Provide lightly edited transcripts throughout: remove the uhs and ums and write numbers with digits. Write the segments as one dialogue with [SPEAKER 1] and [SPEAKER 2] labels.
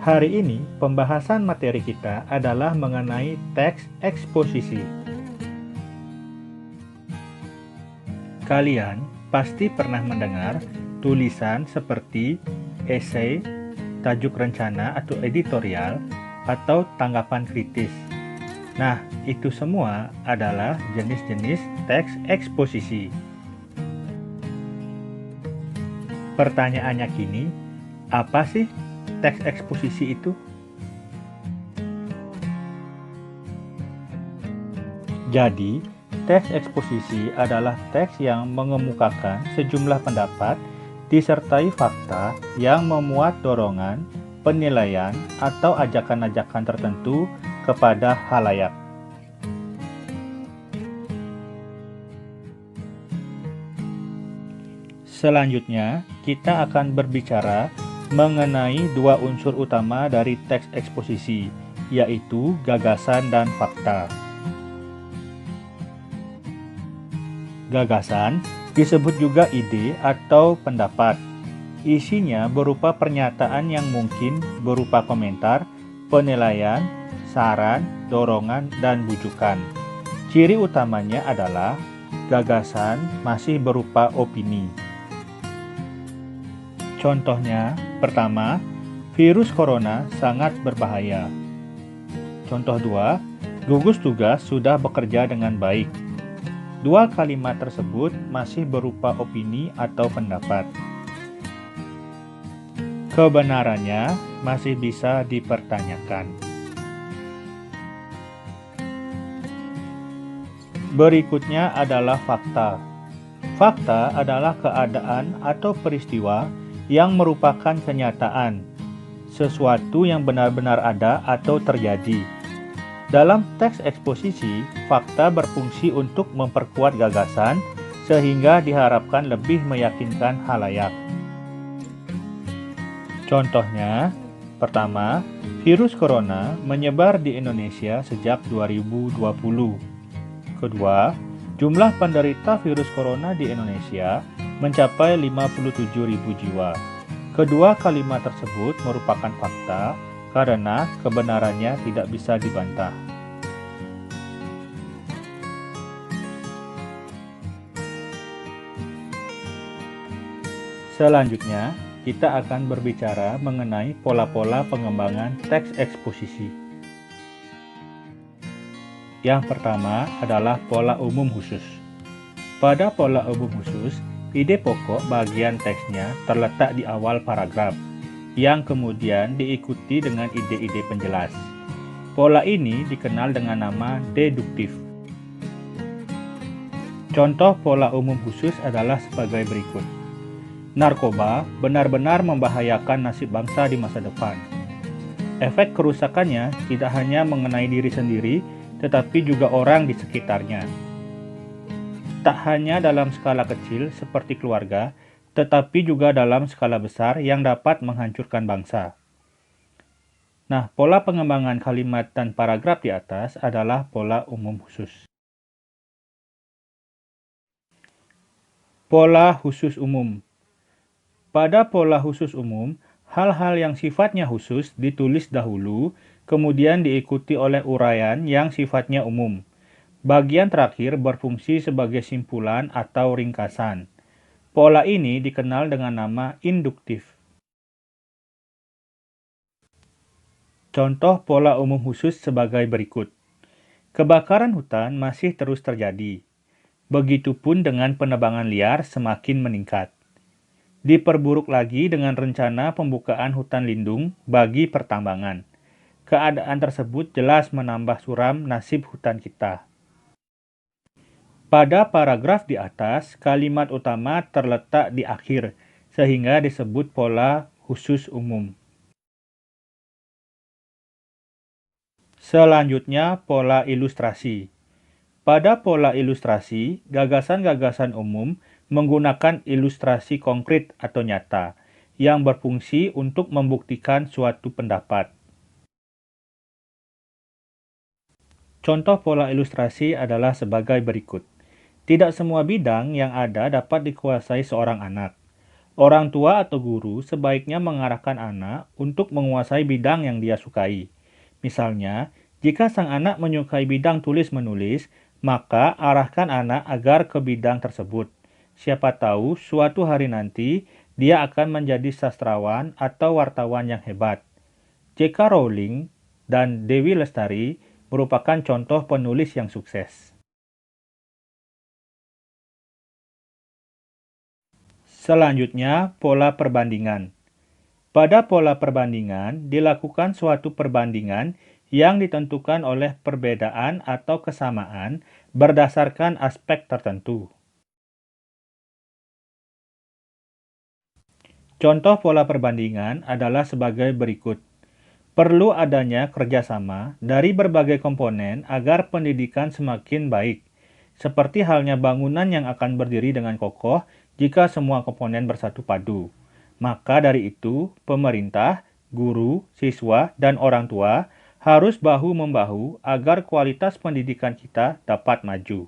[SPEAKER 1] Hari ini, pembahasan materi kita adalah mengenai teks eksposisi. Kalian pasti pernah mendengar tulisan seperti esai, tajuk rencana atau editorial, atau tanggapan kritis. Nah, itu semua adalah jenis-jenis teks eksposisi. Pertanyaannya kini, apa sih teks eksposisi itu? Jadi, teks eksposisi adalah teks yang mengemukakan sejumlah pendapat disertai fakta yang memuat dorongan, penilaian, atau ajakan-ajakan tertentu kepada halayak. Selanjutnya, kita akan berbicara mengenai dua unsur utama dari teks eksposisi, yaitu gagasan dan fakta. Gagasan disebut juga ide atau pendapat. Isinya berupa pernyataan yang mungkin berupa komentar, penilaian, saran, dorongan, dan bujukan. Ciri utamanya adalah gagasan masih berupa opini. Contohnya, pertama, virus corona sangat berbahaya. Contoh 2, gugus tugas sudah bekerja dengan baik. Dua kalimat tersebut masih berupa opini atau pendapat. Kebenarannya masih bisa dipertanyakan. Berikutnya adalah fakta. Fakta adalah keadaan atau peristiwa yang merupakan kenyataan, sesuatu yang benar-benar ada atau terjadi. Dalam teks eksposisi, fakta berfungsi untuk memperkuat gagasan sehingga diharapkan lebih meyakinkan halayak. Contohnya, pertama, virus corona menyebar di Indonesia sejak 2020. Kedua, jumlah penderita virus corona di Indonesia mencapai 57.000 jiwa. Kedua kalimat tersebut merupakan fakta karena kebenarannya tidak bisa dibantah. Selanjutnya, kita akan berbicara mengenai pola-pola pengembangan teks eksposisi. Yang pertama adalah pola umum khusus. Pada pola umum khusus, ide pokok bagian teksnya terletak di awal paragraf, yang kemudian diikuti dengan ide-ide penjelas. Pola ini dikenal dengan nama deduktif. Contoh pola umum khusus adalah sebagai berikut. Narkoba benar-benar membahayakan nasib bangsa di masa depan. Efek kerusakannya tidak hanya mengenai diri sendiri, tetapi juga orang di sekitarnya. Tak hanya dalam skala kecil seperti keluarga, tetapi juga dalam skala besar yang dapat menghancurkan bangsa. Nah, pola pengembangan kalimat dan paragraf di atas adalah pola umum khusus. Pola khusus umum. Pada pola khusus umum, hal-hal yang sifatnya khusus ditulis dahulu, kemudian diikuti oleh uraian yang sifatnya umum. Bagian terakhir berfungsi sebagai simpulan atau ringkasan. Pola ini dikenal dengan nama induktif. Contoh pola umum khusus sebagai berikut. Kebakaran hutan masih terus terjadi. Begitupun dengan penebangan liar semakin meningkat. Diperburuk lagi dengan rencana pembukaan hutan lindung bagi pertambangan. Keadaan tersebut jelas menambah suram nasib hutan kita. Pada paragraf di atas, kalimat utama terletak di akhir, sehingga disebut pola khusus umum. Selanjutnya, pola ilustrasi. Pada pola ilustrasi, gagasan-gagasan umum menggunakan ilustrasi konkret atau nyata, yang berfungsi untuk membuktikan suatu pendapat. Contoh pola ilustrasi adalah sebagai berikut. Tidak semua bidang yang ada dapat dikuasai seorang anak. Orang tua atau guru sebaiknya mengarahkan anak untuk menguasai bidang yang dia sukai. Misalnya, jika sang anak menyukai bidang tulis-menulis, maka arahkan anak agar ke bidang tersebut. Siapa tahu suatu hari nanti dia akan menjadi sastrawan atau wartawan yang hebat. J.K. Rowling dan Dewi Lestari merupakan contoh penulis yang sukses. Selanjutnya, pola perbandingan. Pada pola perbandingan, dilakukan suatu perbandingan yang ditentukan oleh perbedaan atau kesamaan berdasarkan aspek tertentu. Contoh pola perbandingan adalah sebagai berikut. Perlu adanya kerjasama dari berbagai komponen agar pendidikan semakin baik, seperti halnya bangunan yang akan berdiri dengan kokoh jika semua komponen bersatu padu. Maka dari itu, pemerintah, guru, siswa, dan orang tua harus bahu-membahu agar kualitas pendidikan kita dapat maju.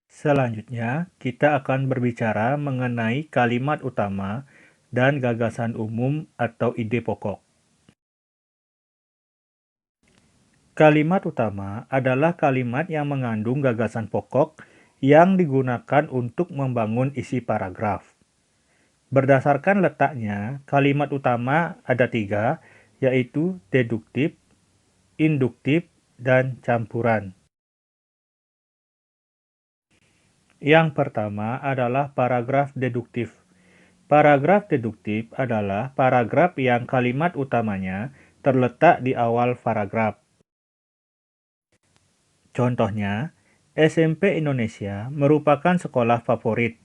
[SPEAKER 1] Selanjutnya, kita akan berbicara mengenai kalimat utama dan gagasan umum atau ide pokok. Kalimat utama adalah kalimat yang mengandung gagasan pokok yang digunakan untuk membangun isi paragraf. Berdasarkan letaknya, kalimat utama ada 3, yaitu deduktif, induktif, dan campuran. Yang pertama adalah paragraf deduktif. Paragraf deduktif adalah paragraf yang kalimat utamanya terletak di awal paragraf. Contohnya, SMP Indonesia merupakan sekolah favorit.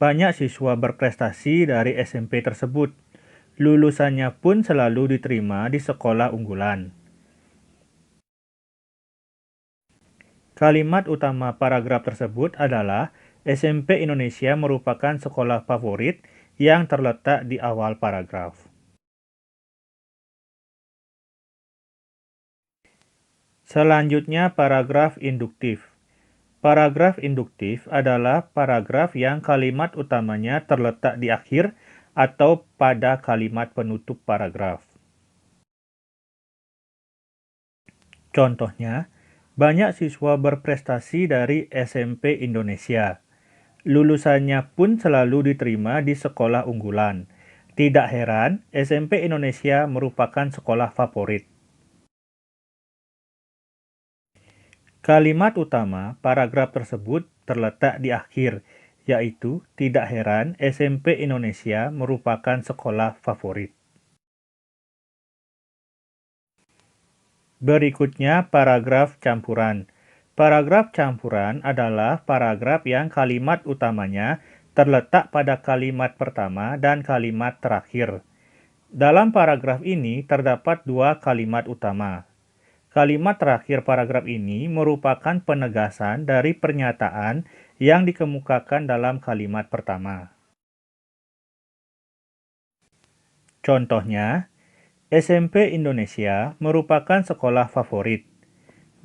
[SPEAKER 1] Banyak siswa berprestasi dari SMP tersebut. Lulusannya pun selalu diterima di sekolah unggulan. Kalimat utama paragraf tersebut adalah SMP Indonesia merupakan sekolah favorit yang terletak di awal paragraf. Selanjutnya paragraf induktif. Paragraf induktif adalah paragraf yang kalimat utamanya terletak di akhir atau pada kalimat penutup paragraf. Contohnya, banyak siswa berprestasi dari SMP Indonesia. Lulusannya pun selalu diterima di sekolah unggulan. Tidak heran, SMP Indonesia merupakan sekolah favorit. Kalimat utama paragraf tersebut terletak di akhir, yaitu tidak heran SMP Indonesia merupakan sekolah favorit. Berikutnya paragraf campuran. Paragraf campuran adalah paragraf yang kalimat utamanya terletak pada kalimat pertama dan kalimat terakhir. Dalam paragraf ini terdapat 2 kalimat utama. Kalimat terakhir paragraf ini merupakan penegasan dari pernyataan yang dikemukakan dalam kalimat pertama. Contohnya, SMP Indonesia merupakan sekolah favorit.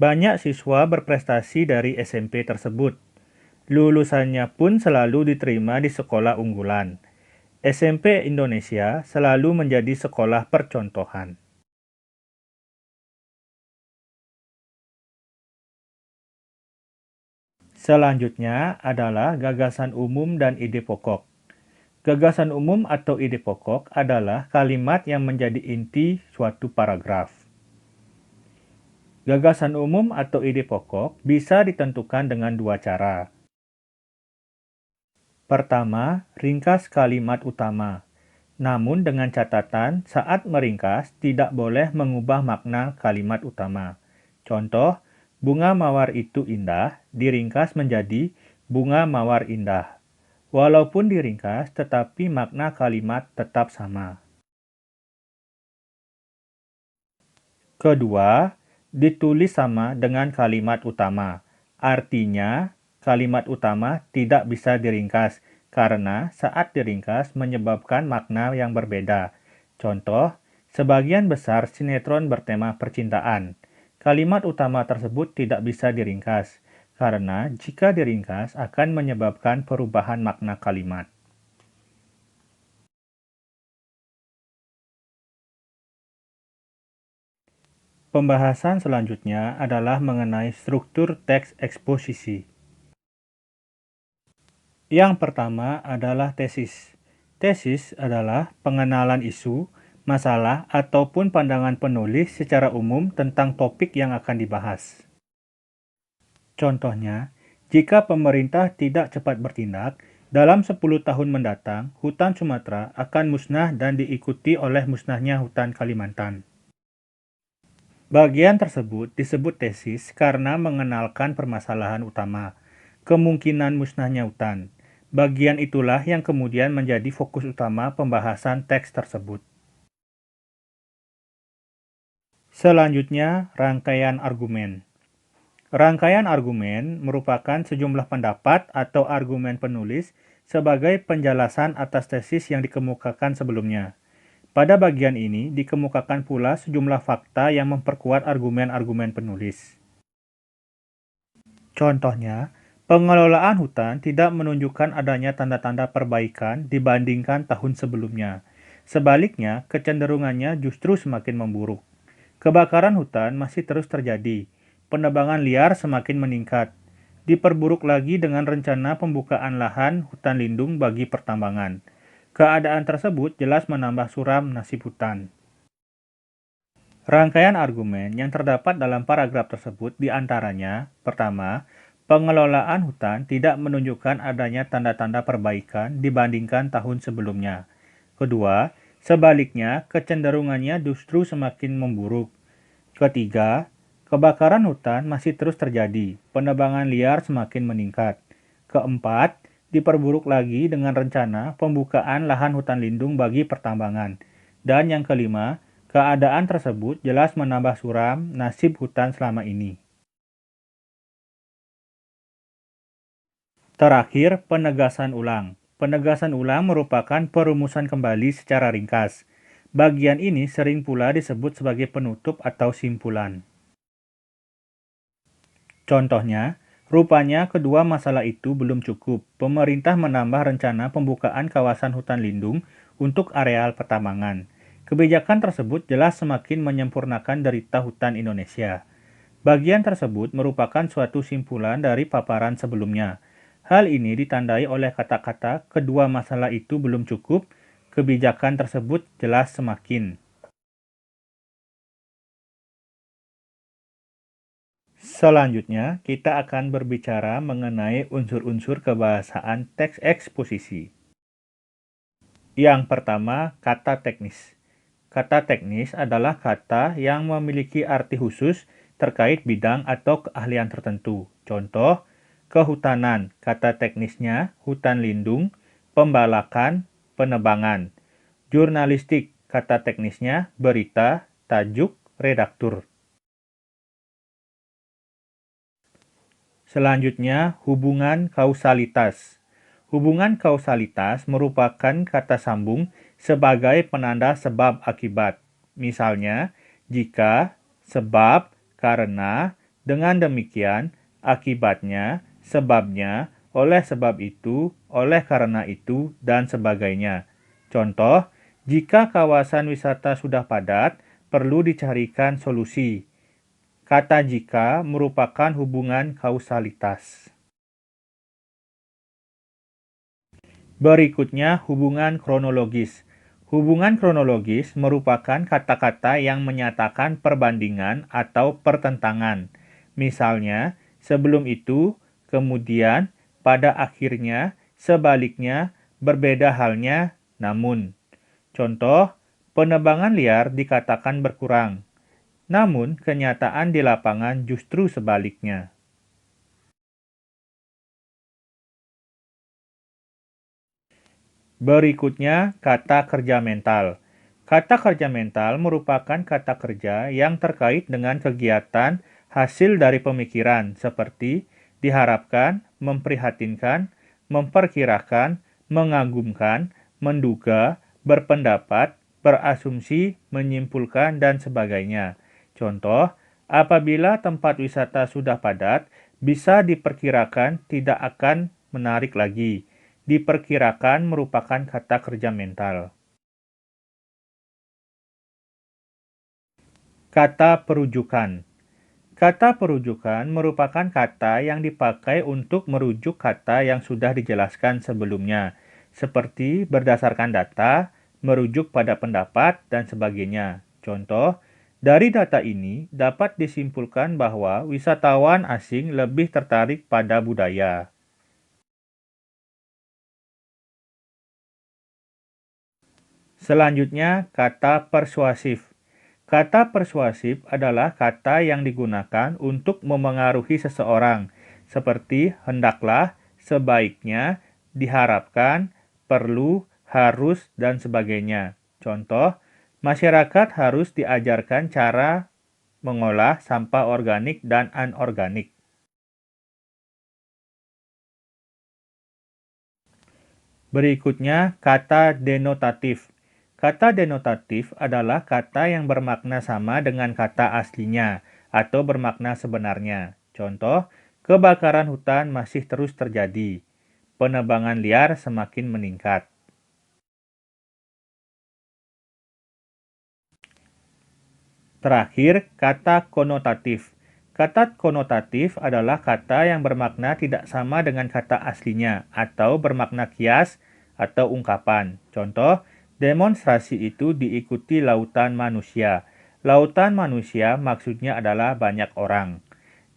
[SPEAKER 1] Banyak siswa berprestasi dari SMP tersebut. Lulusannya pun selalu diterima di sekolah unggulan. SMP Indonesia selalu menjadi sekolah percontohan. Selanjutnya adalah gagasan umum dan ide pokok. Gagasan umum atau ide pokok adalah kalimat yang menjadi inti suatu paragraf. Gagasan umum atau ide pokok bisa ditentukan dengan 2 cara. Pertama, ringkas kalimat utama. Namun dengan catatan saat meringkas tidak boleh mengubah makna kalimat utama. Contoh, bunga mawar itu indah, diringkas menjadi bunga mawar indah. Walaupun diringkas, tetapi makna kalimat tetap sama. Kedua, ditulis sama dengan kalimat utama. Artinya, kalimat utama tidak bisa diringkas, karena saat diringkas menyebabkan makna yang berbeda. Contoh, sebagian besar sinetron bertema percintaan. Kalimat utama tersebut tidak bisa diringkas, karena jika diringkas akan menyebabkan perubahan makna kalimat. Pembahasan selanjutnya adalah mengenai struktur teks eksposisi. Yang pertama adalah tesis. Tesis adalah pengenalan isu, masalah, ataupun pandangan penulis secara umum tentang topik yang akan dibahas. Contohnya, jika pemerintah tidak cepat bertindak, dalam 10 tahun mendatang, hutan Sumatera akan musnah dan diikuti oleh musnahnya hutan Kalimantan. Bagian tersebut disebut tesis karena mengenalkan permasalahan utama, kemungkinan musnahnya hutan. Bagian itulah yang kemudian menjadi fokus utama pembahasan teks tersebut. Selanjutnya, rangkaian argumen. Rangkaian argumen merupakan sejumlah pendapat atau argumen penulis sebagai penjelasan atas tesis yang dikemukakan sebelumnya. Pada bagian ini dikemukakan pula sejumlah fakta yang memperkuat argumen-argumen penulis. Contohnya, pengelolaan hutan tidak menunjukkan adanya tanda-tanda perbaikan dibandingkan tahun sebelumnya. Sebaliknya, kecenderungannya justru semakin memburuk. Kebakaran hutan masih terus terjadi. Penebangan liar semakin meningkat. Diperburuk lagi dengan rencana pembukaan lahan hutan lindung bagi pertambangan. Keadaan tersebut jelas menambah suram nasib hutan. Rangkaian argumen yang terdapat dalam paragraf tersebut diantaranya, pertama, pengelolaan hutan tidak menunjukkan adanya tanda-tanda perbaikan dibandingkan tahun sebelumnya. Kedua, sebaliknya kecenderungannya justru semakin memburuk. Ketiga, kebakaran hutan masih terus terjadi, penebangan liar semakin meningkat. Keempat, diperburuk lagi dengan rencana pembukaan lahan hutan lindung bagi pertambangan. Dan yang kelima, keadaan tersebut jelas menambah suram nasib hutan selama ini. Terakhir, penegasan ulang. Penegasan ulang merupakan perumusan kembali secara ringkas. Bagian ini sering pula disebut sebagai penutup atau simpulan. Contohnya, rupanya kedua masalah itu belum cukup. Pemerintah menambah rencana pembukaan kawasan hutan lindung untuk areal pertambangan. Kebijakan tersebut jelas semakin menyempurnakan derita hutan Indonesia. Bagian tersebut merupakan suatu simpulan dari paparan sebelumnya. Hal ini ditandai oleh kata-kata kedua masalah itu belum cukup, kebijakan tersebut jelas semakin. Selanjutnya, kita akan berbicara mengenai unsur-unsur kebahasaan teks eksposisi. Yang pertama, kata teknis. Kata teknis adalah kata yang memiliki arti khusus terkait bidang atau keahlian tertentu. Contoh, kehutanan, kata teknisnya hutan lindung, pembalakan, penebangan. Jurnalistik, kata teknisnya berita, tajuk, redaktur. Selanjutnya, hubungan kausalitas. Hubungan kausalitas merupakan kata sambung sebagai penanda sebab akibat. Misalnya, jika, sebab, karena, dengan demikian, akibatnya, sebabnya, oleh sebab itu, oleh karena itu, dan sebagainya. Contoh, jika kawasan wisata sudah padat, perlu dicarikan solusi. Kata jika merupakan hubungan kausalitas. Berikutnya, hubungan kronologis. Hubungan kronologis merupakan kata-kata yang menyatakan perbandingan atau pertentangan. Misalnya, sebelum itu, kemudian, pada akhirnya, sebaliknya, berbeda halnya, namun. Contoh, penebangan liar dikatakan berkurang. Namun, kenyataan di lapangan justru sebaliknya. Berikutnya, kata kerja mental. Kata kerja mental merupakan kata kerja yang terkait dengan kegiatan hasil dari pemikiran seperti diharapkan, memprihatinkan, memperkirakan, mengagumkan, menduga, berpendapat, berasumsi, menyimpulkan, dan sebagainya. Contoh, apabila tempat wisata sudah padat, bisa diperkirakan tidak akan menarik lagi. Diperkirakan merupakan kata kerja mental. Kata perujukan. Kata perujukan merupakan kata yang dipakai untuk merujuk kata yang sudah dijelaskan sebelumnya, seperti berdasarkan data, merujuk pada pendapat, dan sebagainya. Contoh, dari data ini dapat disimpulkan bahwa wisatawan asing lebih tertarik pada budaya. Selanjutnya, kata persuasif. Kata persuasif adalah kata yang digunakan untuk memengaruhi seseorang, seperti hendaklah, sebaiknya, diharapkan, perlu, harus, dan sebagainya. Contoh, masyarakat harus diajarkan cara mengolah sampah organik dan anorganik. Berikutnya, kata denotatif. Kata denotatif adalah kata yang bermakna sama dengan kata aslinya atau bermakna sebenarnya. Contoh, kebakaran hutan masih terus terjadi. Penebangan liar semakin meningkat. Terakhir, kata konotatif. Kata konotatif adalah kata yang bermakna tidak sama dengan kata aslinya atau bermakna kias atau ungkapan. Contoh, demonstrasi itu diikuti lautan manusia. Lautan manusia maksudnya adalah banyak orang.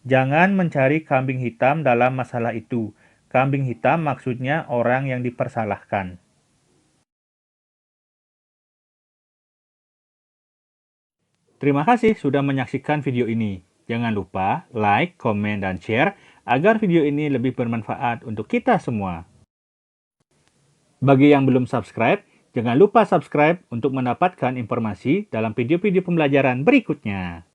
[SPEAKER 1] Jangan mencari kambing hitam dalam masalah itu. Kambing hitam maksudnya orang yang dipersalahkan. Terima kasih sudah menyaksikan video ini. Jangan lupa like, komen, dan share agar video ini lebih bermanfaat untuk kita semua. Bagi yang belum subscribe, jangan lupa subscribe untuk mendapatkan informasi dalam video-video pembelajaran berikutnya.